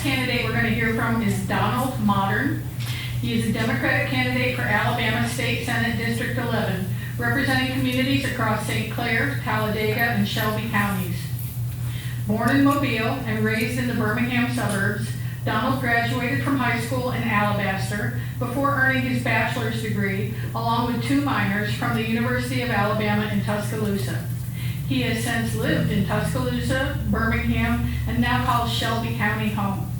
candidate we're going to hear from is Donald Mottern. He is a Democratic candidate for Alabama State Senate District 11, representing communities across St. Clair, Talladega, and Shelby counties. Born in Mobile and raised in the Birmingham suburbs, Donald graduated from high school in Alabaster before earning his bachelor's degree, along with 2 minors from the University of Alabama in Tuscaloosa. He has since lived in Tuscaloosa, Birmingham, and now calls Shelby County home.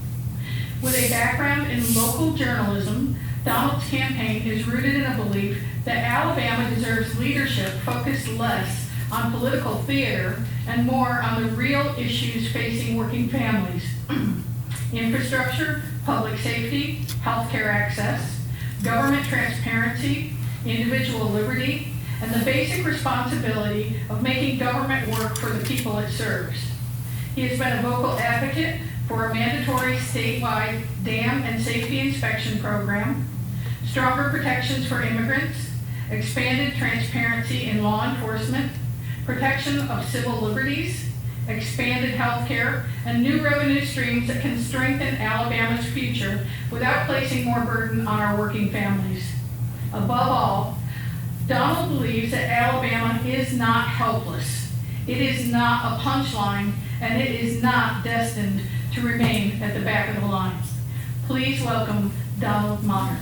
With a background in local journalism, Donald's campaign is rooted in a belief that Alabama deserves leadership focused less on political theater and more on the real issues facing working families. Infrastructure, public safety, healthcare access, government transparency, individual liberty, and the basic responsibility of making government work for the people it serves. He has been a vocal advocate for a mandatory statewide dam and safety inspection program, stronger protections for immigrants, expanded transparency in law enforcement, protection of civil liberties, expanded health care, and new revenue streams that can strengthen Alabama's future without placing more burden on our working families. Above all, Donald believes that Alabama is not helpless. It is not a punchline, and it is not destined to remain at the back of the line. Please welcome Donald Mottern.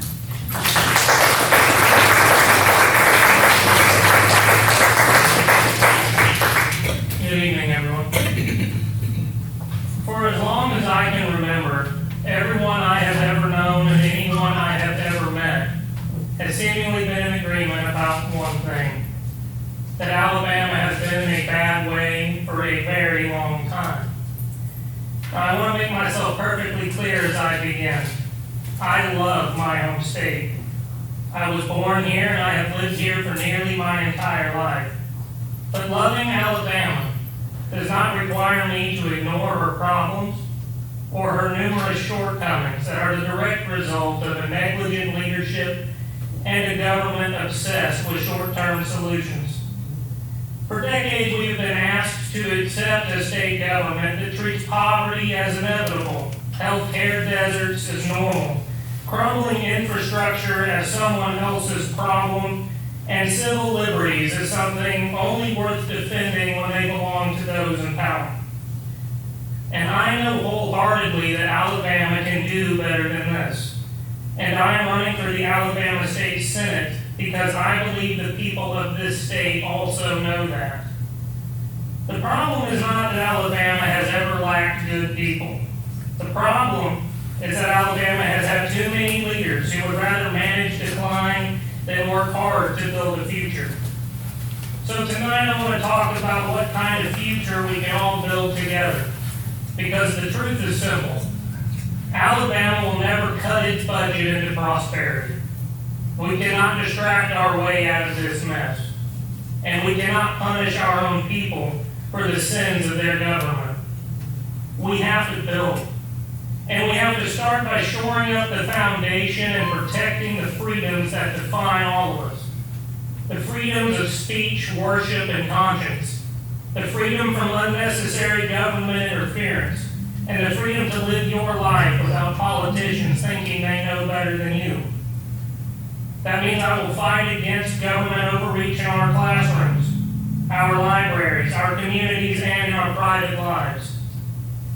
Good evening, everyone. For as long as I can remember, everyone I have ever known and anyone I have ever met has seemingly been in agreement about one thing: that Alabama has been in a bad way for a very long time. Now, I want to make myself perfectly clear as I begin. I love my home state. I was born here and I have lived here for nearly my entire life. But loving Alabama does not require me to ignore her problems or her numerous shortcomings that are the direct result of a negligent leadership and a government obsessed with short-term solutions. For decades, we have been asked to accept a state government that treats poverty as inevitable, healthcare deserts as normal, crumbling infrastructure as someone else's problem, and civil liberties as something only worth defending when they belong to those in power. And I know wholeheartedly that Alabama can do better than this. And I am running for the Alabama State Senate because I believe the people of this state also know that. The problem is not that Alabama has ever lacked good people. The problem is that Alabama has had too many leaders who would rather manage decline than work hard to build a future. So tonight I want to talk about what kind of future we can all build together. Because the truth is simple. Alabama will never cut its budget into prosperity. We cannot distract our way out of this mess. And we cannot punish our own people for the sins of their government. We have to build. And we have to start by shoring up the foundation and protecting the freedoms that define all of us. The freedoms of speech, worship, and conscience. The freedom from unnecessary government interference. And the freedom to live your life without politicians thinking they know better than you. That means I will fight against government overreach in our classrooms, our libraries, our communities, and in our private lives.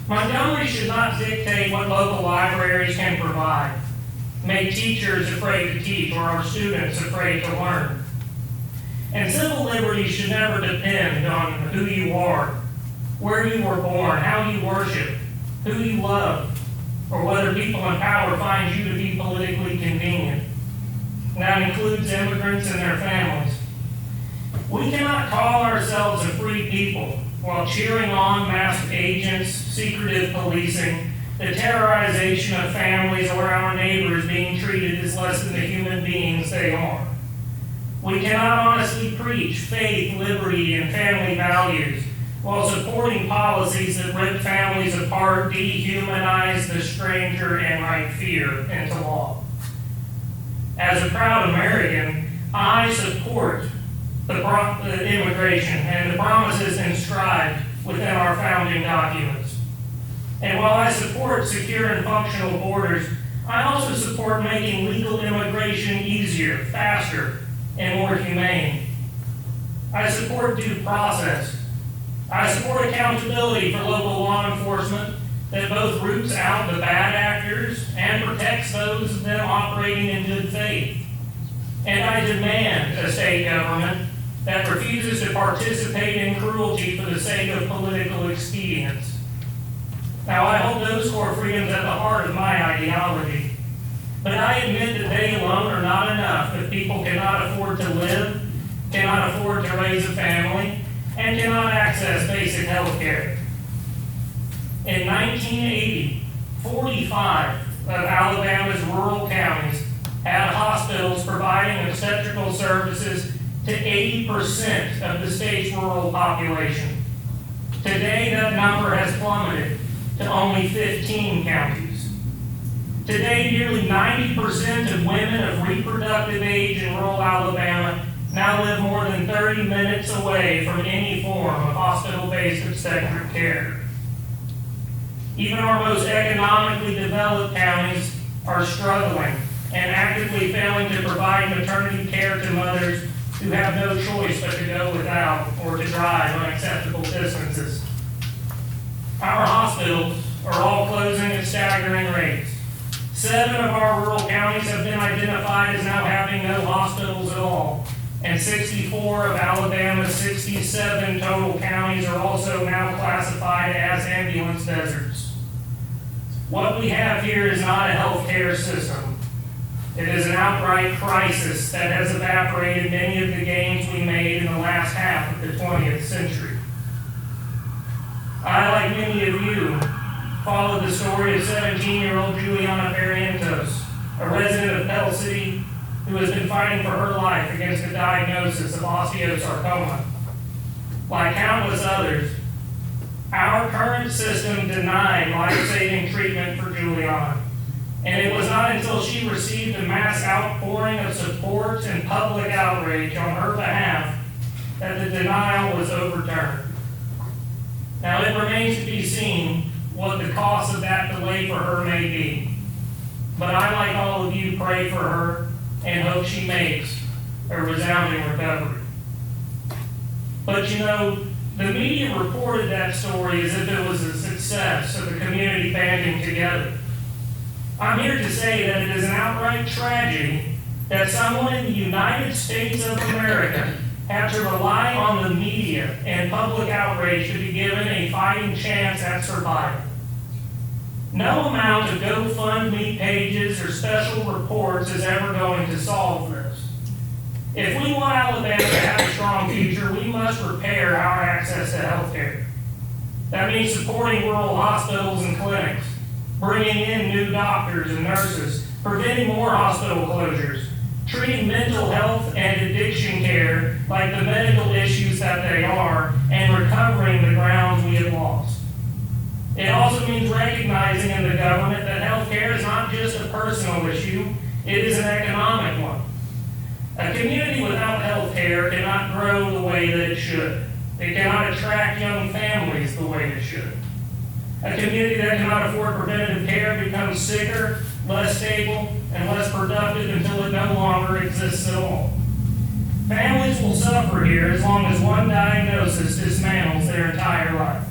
Montgomery should not dictate what local libraries can provide, make teachers afraid to teach or our students afraid to learn. And civil liberties should never depend on who you are, where you were born, how you worship, who you love, or whether people in power find you to be politically convenient. And that includes immigrants and their families. We cannot call ourselves a free people while cheering on masked agents, secretive policing, the terrorization of families, or our neighbors being treated as less than the human beings they are. We cannot honestly preach faith, liberty, and family values while supporting policies that rip families apart, dehumanize the stranger, and write fear into law. As a proud American, I support the immigration and the promises inscribed within our founding documents. And while I support secure and functional borders, I also support making legal immigration easier, faster, and more humane. I support due process. I support accountability for local law enforcement that both roots out the bad actors and protects those of them operating in good faith. And I demand a state government that refuses to participate in cruelty for the sake of political expedience. Now, I hold those core freedoms at the heart of my ideology, but I admit that they alone are not enough if people cannot afford to live, cannot afford to raise a family, and cannot access basic health care. In 1980, 45 of Alabama's rural counties had hospitals providing obstetrical services to 80% of the state's rural population. Today, that number has plummeted to only 15 counties. Today, nearly 90% of women of reproductive age in rural Alabama now live more than 30 minutes away from any form of hospital-based obstetric care. Even our most economically developed counties are struggling and actively failing to provide maternity care to mothers who have no choice but to go without or to drive unacceptable distances. Our hospitals are all closing at staggering rates. 7 of our rural counties have been identified as now having no hospitals at all, and 64 of Alabama's 67 total counties are also now classified as ambulance deserts. What we have here is not a healthcare system. It is an outright crisis that has evaporated many of the gains we made in the last half of the 20th century. I, like many of you, followed the story of 17-year-old Juliana Barrientos, a resident of Pell City who has been fighting for her life against a diagnosis of osteosarcoma. Like countless others, our current system denied life-saving treatment for Juliana, and it was not until she received a mass outpouring of support and public outrage on her behalf that the denial was overturned. Now, it remains to be seen what the cost of that delay for her may be, but I, like all of you, pray for her and hope she makes a resounding recovery. But you know, the media reported that story as if it was a success of the community banding together. I'm here to say that it is an outright tragedy that someone in the United States of America had to rely on the media and public outrage to be given a fighting chance at survival. No amount of GoFundMe pages or special reports is ever going to solve this. If we want Alabama to have a strong future, we must repair our access to health care. That means supporting rural hospitals and clinics, bringing in new doctors and nurses, preventing more hospital closures, treating mental health and addiction care like the medical issues that they are, and recovering the grounds we have lost. It also means recognizing in the government that health care is not just a personal issue, it is an economic one. A community without health care cannot grow the way that it should. It cannot attract young families the way it should. A community that cannot afford preventative care becomes sicker, less stable, and less productive until it no longer exists at all. Families will suffer here as long as one diagnosis dismantles their entire life.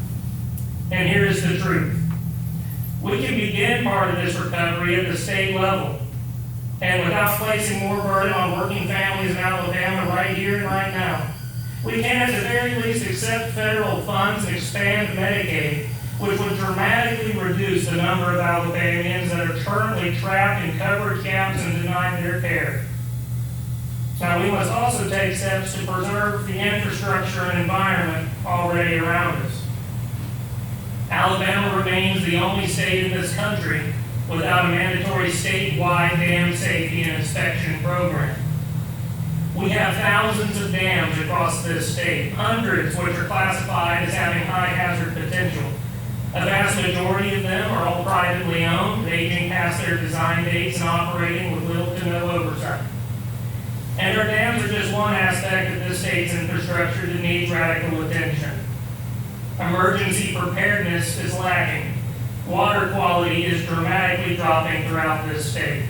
And here's the truth. We can begin part of this recovery at the state level, and without placing more burden on working families in Alabama right here and right now. We can at the very least accept federal funds and expand Medicaid, which would dramatically reduce the number of Alabamians that are currently trapped in coverage gaps and denied their care. Now, we must also take steps to preserve the infrastructure and environment already around us. Alabama remains the only state in this country without a mandatory statewide dam safety and inspection program. We have thousands of dams across this state, hundreds which are classified as having high hazard potential. A vast majority of them are all privately owned, aging past their design dates and operating with little to no oversight. And our dams are just one aspect of this state's infrastructure that needs radical attention. Emergency preparedness is lacking. water quality is dramatically dropping throughout this state.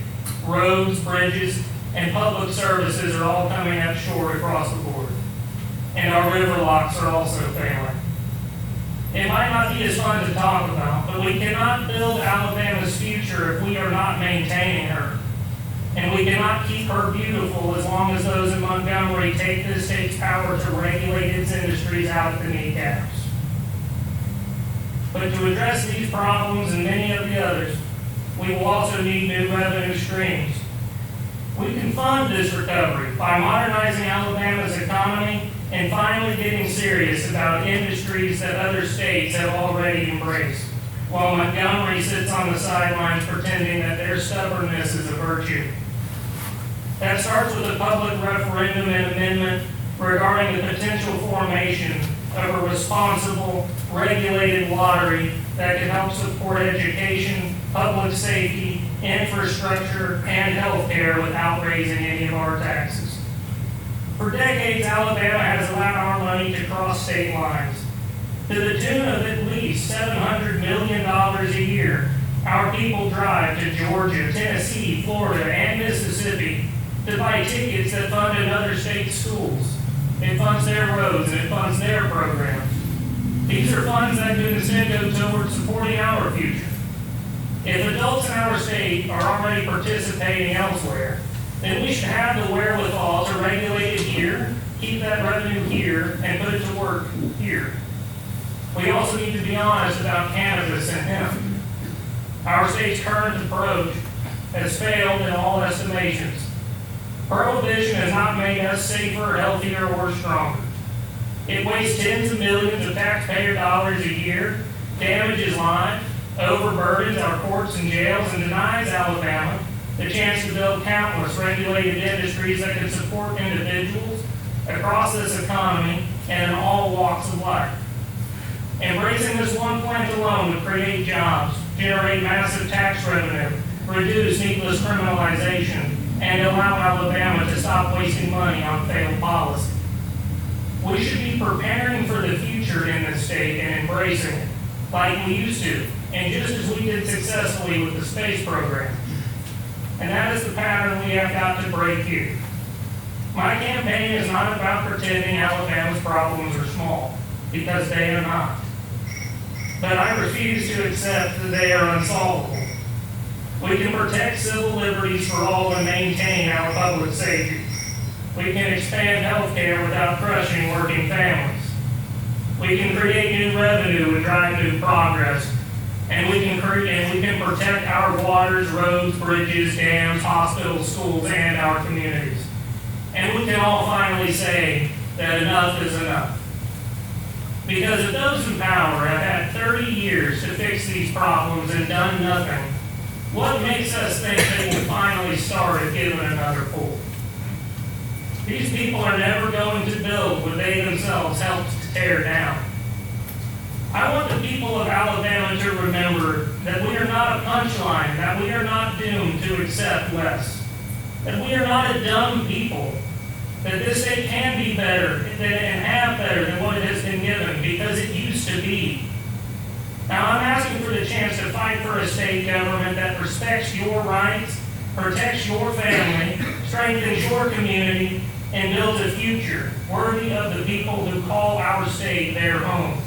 Roads, bridges, and public services are all coming up short across the board. And our river locks are also failing. It might not be as fun to talk about, but we cannot build Alabama's future if we are not maintaining her. And we cannot keep her beautiful as long as those in Montgomery take this state's power to regulate its industries out at the kneecaps. But to address these problems and many of the others, we will also need new revenue streams. We can fund this recovery by modernizing Alabama's economy and finally getting serious about industries that other states have already embraced, while Montgomery sits on the sidelines pretending that their stubbornness is a virtue. That starts with a public referendum and amendment regarding the potential formation of a responsible, regulated lottery that can help support education, public safety, infrastructure, and health care without raising any of our taxes. For decades, Alabama has allowed our money to cross state lines. To the tune of at least $700 million a year, our people drive to Georgia, Tennessee, Florida, and Mississippi to buy tickets that fund another state's schools. It funds their roads and it funds their programs. These are funds that could instead go toward supporting our future. If adults in our state are already participating elsewhere, then we should have the wherewithal to regulate it here, keep that revenue here, and put it to work here. We also need to be honest about cannabis and hemp. Our state's current approach has failed in all estimations. Prohibition has not made us safer, healthier, or stronger. It wastes tens of millions of taxpayer dollars a year, damages lives, overburdens our courts and jails, and denies Alabama the chance to build countless regulated industries that can support individuals across this economy and in all walks of life. Embracing this one plant alone would create jobs, generate massive tax revenue, reduce needless criminalization, and allow Alabama to stop wasting money on failed policy. We should be preparing for the future in this state and embracing it, like we used to, and just as we did successfully with the space program. And that is the pattern we have got to break here. My campaign is not about pretending Alabama's problems are small, because they are not. But I refuse to accept that they are unsolvable. We can protect civil liberties for all and maintain our public safety. We can expand health care without crushing working families. We can create new revenue and drive new progress. And we can protect our waters, roads, bridges, dams, hospitals, schools, and our communities. And we can all finally say that enough is enough. Because if those in power have had 30 years to fix these problems and done nothing, what makes us think they will finally start if given another pull? These people are never going to build what they themselves helped to tear down. I want the people of Alabama to remember that we are not a punchline, that we are not doomed to accept less, that we are not a dumb people, that this state can be better and have better than what it has been given because it used to be. Now I'm asking for the chance to fight for a state government that respects your rights, protects your family, strengthens your community, and builds a future worthy of the people who call our state their home.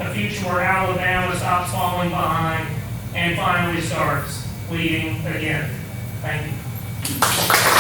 A future where Alabama stops falling behind and finally starts leading again. Thank you.